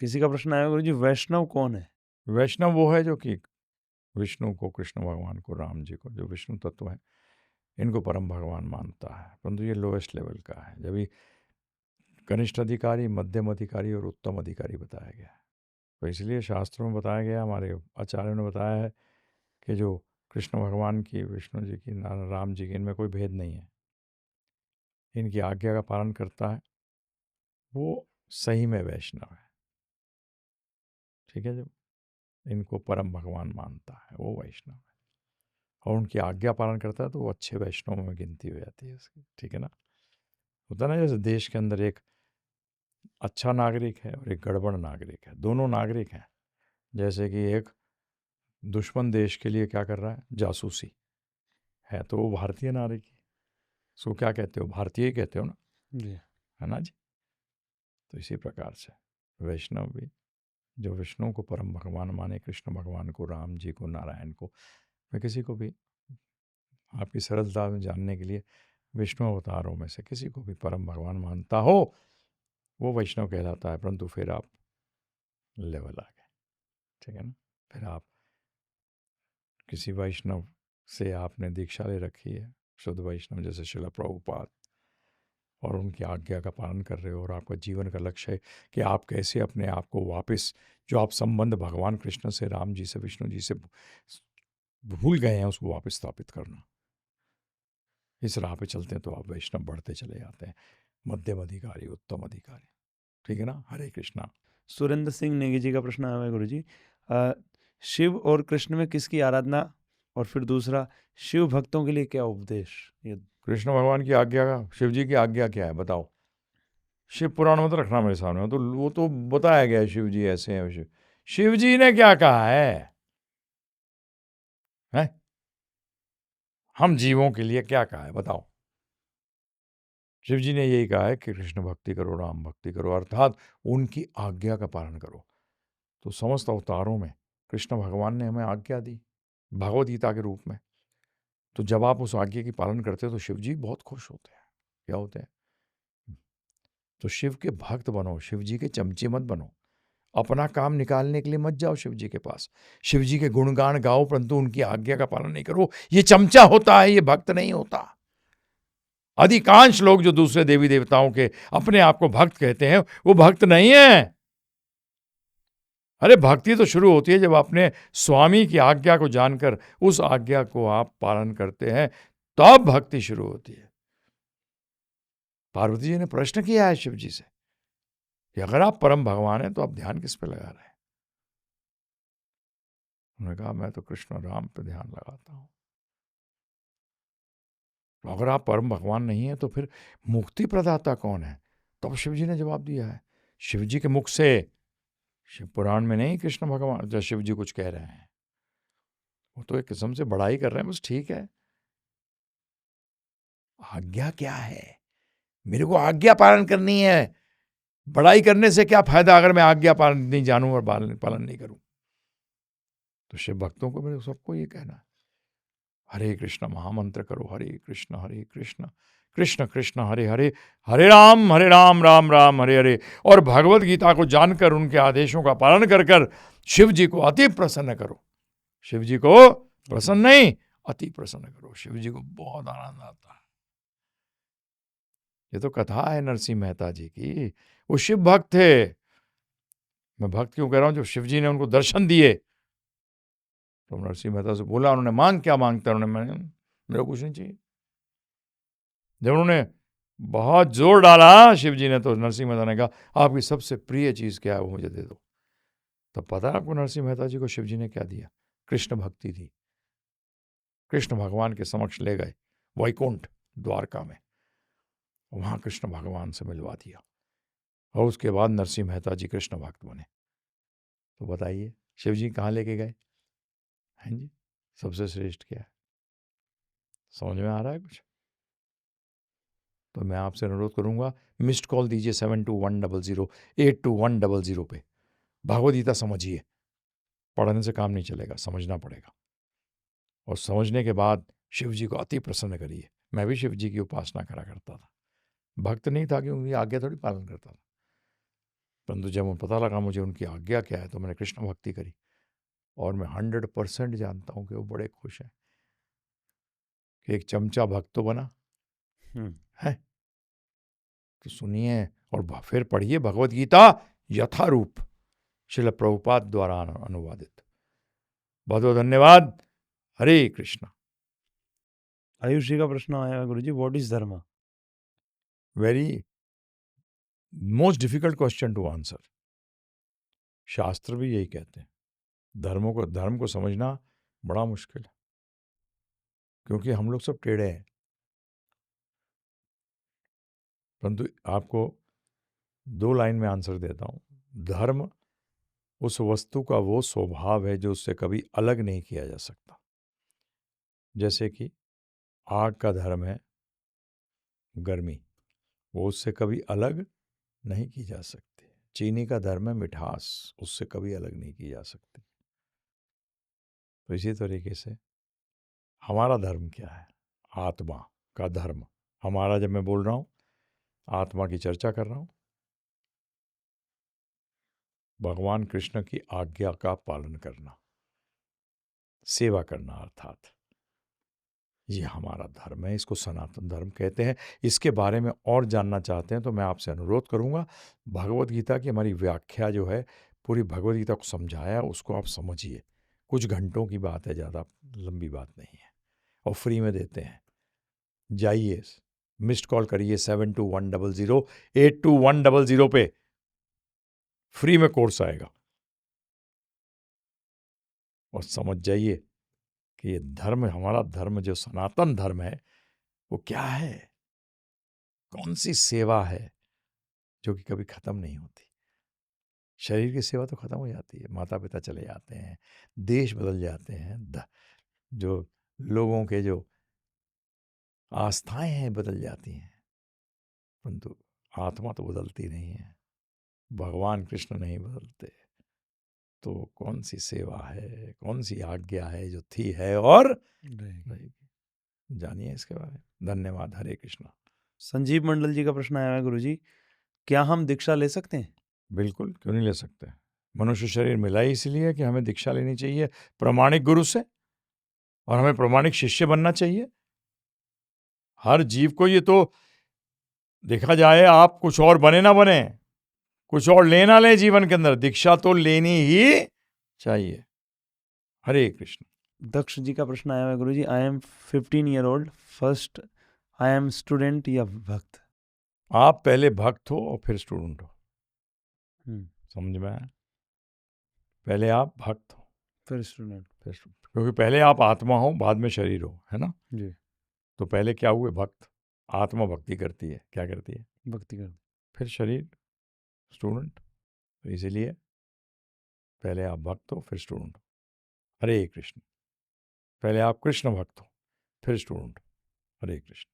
किसी का प्रश्न आया, गुरुजी वैष्णव कौन है? वैष्णव वो है जो कि विष्णु को, कृष्ण भगवान को, राम जी को, जो विष्णु तत्व है, इनको परम भगवान मानता है। परंतु ये लोएस्ट लेवल का है। जब भी कनिष्ठ अधिकारी, मध्यम अधिकारी और उत्तम अधिकारी बताया गया है। तो इसलिए शास्त्रों में बताया गया, हमारे आचार्यों ने बताया है कि जो कृष्ण भगवान की, विष्णु जी की, राम जी की, इनमें कोई भेद नहीं है। इनकी आज्ञा का पालन करता है वो सही में वैष्णव है। ठीक है, जब इनको परम भगवान मानता है वो वैष्णव है, और उनकी आज्ञा पालन करता है तो वो अच्छे वैष्णव में गिनती हो जाती है उसकी। ठीक है ना। होता ना, जैसे देश के अंदर एक अच्छा नागरिक है और एक गड़बड़ नागरिक है, दोनों नागरिक हैं। जैसे कि एक दुश्मन देश के लिए क्या कर रहा है, जासूसी है, तो वो भारतीय नागरिक है, उसको क्या कहते हो, भारतीय ही कहते हो ना जी। है ना जी। तो इसी प्रकार से वैष्णव भी जो विष्णु को परम भगवान माने, कृष्ण भगवान को, राम जी को, नारायण को, मैं किसी को भी आपकी सरलता में जानने के लिए विष्णु अवतारों में से किसी को भी परम भगवान मानता हो वो वैष्णव कहलाता है। परंतु फिर आप लेवल आ गए। ठीक है ना। फिर आप किसी वैष्णव से आपने दीक्षा ले रखी है, शुद्ध वैष्णव जैसे शिला प्रभुपाद, और उनकी आज्ञा का पालन कर रहे हो, और आपका जीवन का लक्ष्य है कि आप कैसे अपने आप को वापस, जो आप संबंध भगवान कृष्ण से, राम जी से, विष्णु जी से भूल गए हैं, उसको वापस स्थापित करना। इस राह पे चलते हैं तो आप वैष्णव बढ़ते चले जाते हैं, मध्यम अधिकारी, उत्तम अधिकारी। ठीक है ना। हरे कृष्णा। सुरेंद्र सिंह नेगी जी का प्रश्न आया है गुरुजी, शिव और कृष्ण में किसकी आराधना, और फिर दूसरा, शिव भक्तों के लिए क्या उपदेश? ये कृष्ण भगवान की आज्ञा का, शिव जी की आज्ञा क्या है बताओ। शिव पुराण मत रखना मेरे सामने, तो वो तो बताया गया है शिव जी ऐसे हैं। शिव जी ने क्या कहा है? हम जीवों के लिए क्या कहा है बताओ। शिव जी ने यही कहा है कि कृष्ण भक्ति करो, राम भक्ति करो, अर्थात उनकी आज्ञा का पालन करो। तो समस्त अवतारों में कृष्ण भगवान ने हमें आज्ञा दी भगवद गीता के रूप में। तो जब आप उस आज्ञा की पालन करते हो तो शिव जी बहुत खुश होते हैं। क्या होते हैं? तो शिव के भक्त बनो, शिव जी के चमचे मत बनो। अपना काम निकालने के लिए मत जाओ शिव जी के पास। शिव जी के गुणगान गाओ, परंतु उनकी आज्ञा का पालन नहीं करो। ये चमचा होता है, ये भक्त नहीं होता। अधिकांश लोग जो दूसरे देवी देवताओं के अपने आप को भक्त कहते हैं वो भक्त नहीं है। अरे भक्ति तो शुरू होती है जब अपने स्वामी की आज्ञा को जानकर उस आज्ञा को आप पालन करते हैं, तब भक्ति शुरू होती है। पार्वती जी ने प्रश्न किया है शिव जी से कि अगर आप परम भगवान हैं तो आप ध्यान किस पे लगा रहे हैं? उन्होंने कहा मैं तो कृष्ण राम पे ध्यान लगाता हूं। तो अगर आप परम भगवान नहीं है तो फिर मुक्ति प्रदाता कौन है? तब शिव जी ने जवाब दिया है। शिव जी के मुख से, शिव पुराण में नहीं, कृष्ण भगवान जो शिव जी कुछ कह रहे हैं, वो तो एक किस्म से बड़ाई कर रहे हैं, बस ठीक है। आज्ञा क्या है? मेरे को आज्ञा पालन करनी है। बड़ाई करने से क्या फायदा अगर मैं आज्ञा पालन नहीं जानूं और पालन नहीं करूं? तो शिव भक्तों को मेरे सबको ये कहना है, हरे कृष्ण महामंत्र करो, हरे कृष्ण कृष्ण कृष्ण हरे हरे, हरे राम राम राम हरे हरे। और भगवत गीता को जानकर उनके आदेशों का पालन कर कर शिव जी को अति प्रसन्न करो। शिव जी को प्रसन्न नहीं, अति प्रसन्न करो। शिव जी को बहुत आनंद आता है। ये तो कथा है नरसिंह मेहता जी की। वो शिव भक्त थे। मैं भक्त क्यों कह रहा हूं? जब शिव जी ने उनको दर्शन दिए तो नरसिंह मेहता से बोला, उन्होंने मांग क्या मांगता है? उन्होंने, मेरे को कुछ नहीं चाहिए। जब उन्होंने बहुत जोर डाला शिव जी ने, तो नरसिंह मेहता ने कहा आपकी सबसे प्रिय चीज क्या है वो मुझे दे दो। तब पता है आपको नरसिंह मेहता जी को शिव जी ने क्या दिया? कृष्ण भक्ति दी। कृष्ण भगवान के समक्ष ले गए वैकुंठ द्वारका में, वहां कृष्ण भगवान से मिलवा दिया, और उसके बाद नरसिंह मेहता जी कृष्ण भक्त बने। तो बताइए शिव जी कहाँ लेके गए हैं जी? सबसे श्रेष्ठ क्या है? समझ में आ रहा है कुछ? तो मैं आपसे अनुरोध करूंगा, मिस्ड कॉल दीजिए 7210082100 पे। भगवद गीता समझिए। पढ़ने से काम नहीं चलेगा, समझना पड़ेगा। और समझने के बाद शिव जी को अति प्रसन्न करिए। मैं भी शिव जी की उपासना करा करता था, भक्त नहीं था क्योंकि आज्ञा थोड़ी पालन करता था। परंतु जब पता लगा मुझे उनकी आज्ञा क्या है तो मैंने कृष्ण भक्ति करी, और मैं 100% जानता हूँ कि वो बड़े खुश हैं कि एक चमचा भक्त तो बना है। तो सुनिए और फिर पढ़िए भगवत गीता यथारूप, श्रील प्रभुपाद द्वारा अनुवादित। बहुत बहुत धन्यवाद। हरे कृष्णा। आयुष जी का प्रश्न आया है गुरुजी, what is dharma? Very most difficult question to answer. शास्त्र भी यही कहते हैं, धर्म को समझना बड़ा मुश्किल है, क्योंकि हम लोग सब टेढ़े हैं। परंतु आपको 2 लाइन में आंसर देता हूं। धर्म उस वस्तु का वो स्वभाव है जो उससे कभी अलग नहीं किया जा सकता। जैसे कि आग का धर्म है गर्मी, वो उससे कभी अलग नहीं की जा सकती। चीनी का धर्म है मिठास, उससे कभी अलग नहीं की जा सकती। तो इसी तरीके से हमारा धर्म क्या है? आत्मा का धर्म हमारा, जब मैं बोल रहा हूं आत्मा की चर्चा कर रहा हूं, भगवान कृष्ण की आज्ञा का पालन करना, सेवा करना, अर्थात ये हमारा धर्म है। इसको सनातन धर्म कहते हैं। इसके बारे में और जानना चाहते हैं तो मैं आपसे अनुरोध करूंगा, भगवत गीता की हमारी व्याख्या जो है, पूरी भगवत गीता को समझाया, उसको आप समझिए। कुछ घंटों की बात है, ज़्यादा लंबी बात नहीं है, और फ्री में देते हैं। जाइए, मिस्ड कॉल करिए 7210082100 पे, फ्री में कोर्स आएगा, और समझ जाइए कि ये धर्म, हमारा धर्म जो सनातन धर्म है, वो क्या है, कौन सी सेवा है जो कि कभी खत्म नहीं होती। शरीर की सेवा तो खत्म हो जाती है, माता पिता चले जाते हैं, देश बदल जाते हैं, जो लोगों के जो आस्थाएं हैं बदल जाती हैं, परंतु आत्मा तो बदलती नहीं है, भगवान कृष्ण नहीं बदलते। तो कौन सी सेवा है, कौन सी आज्ञा है जो थी, है और रहेगी? जानिए इसके बारे में। धन्यवाद। हरे कृष्णा। संजीव मंडल जी का प्रश्न आया है गुरुजी, क्या हम दीक्षा ले सकते हैं? बिल्कुल, क्यों नहीं ले सकते। मनुष्य शरीर मिला ही इसलिए कि हमें दीक्षा लेनी चाहिए प्रामाणिक गुरु से, और हमें प्रामाणिक शिष्य बनना चाहिए। हर जीव को ये तो देखा जाए, आप कुछ और बने ना बने, कुछ और लेना ले जीवन के अंदर, दीक्षा तो लेनी ही चाहिए। हरे कृष्ण। दक्ष जी का प्रश्न आया है Guruji, I am 15 year old, first I am student या भक्त? आप पहले भक्त हो और फिर स्टूडेंट हो, समझ में आया? पहले आप भक्त हो फिर स्टूडेंट, फिर क्योंकि पहले आप आत्मा हो बाद में शरीर हो, है ना जी। तो पहले क्या हुए? भक्त। आत्मा भक्ति करती है, क्या करती है? भक्ति कर। फिर शरीर स्टूडेंट। तो इसीलिए पहले आप भक्त हो फिर स्टूडेंट हो। हरे कृष्ण। पहले आप कृष्ण भक्त हो फिर स्टूडेंट हो। हरे कृष्ण।